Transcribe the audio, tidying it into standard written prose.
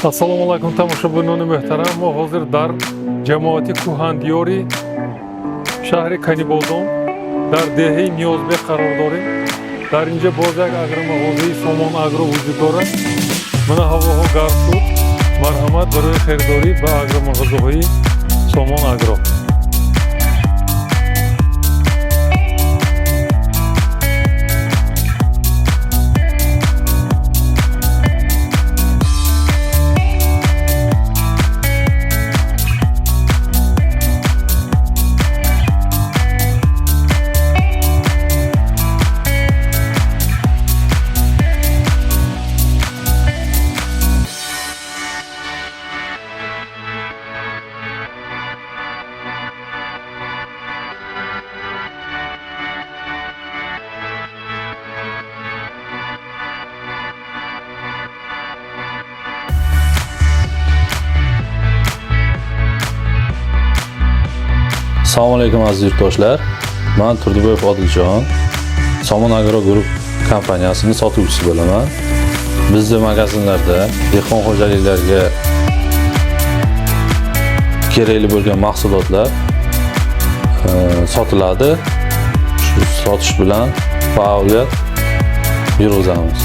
Assalomu alaykum tomoshabinoni muhtaram. Ma hozir dar jamoati Kuhandiyori shahri Kanibodon dar dehi Niyozbek qarar dorim. Dar inja bozak agro-mag'oziy Somon agro vujud dora. Mana havoho garshud marhamat bari xaridori va agro-mag'oziy Somon agro. Assalomu alaykum aziz yurtdoshlar. Men Turdiboyev Odiljon, Somon Agro Group kompaniyasining sotuvchisi bo'laman. Bizning magazinlarda dehqon xo'jaliklariga kerakli bo'lgan mahsulotlar sotiladi. Shu sotish bilan faoliyat yurgizamiz.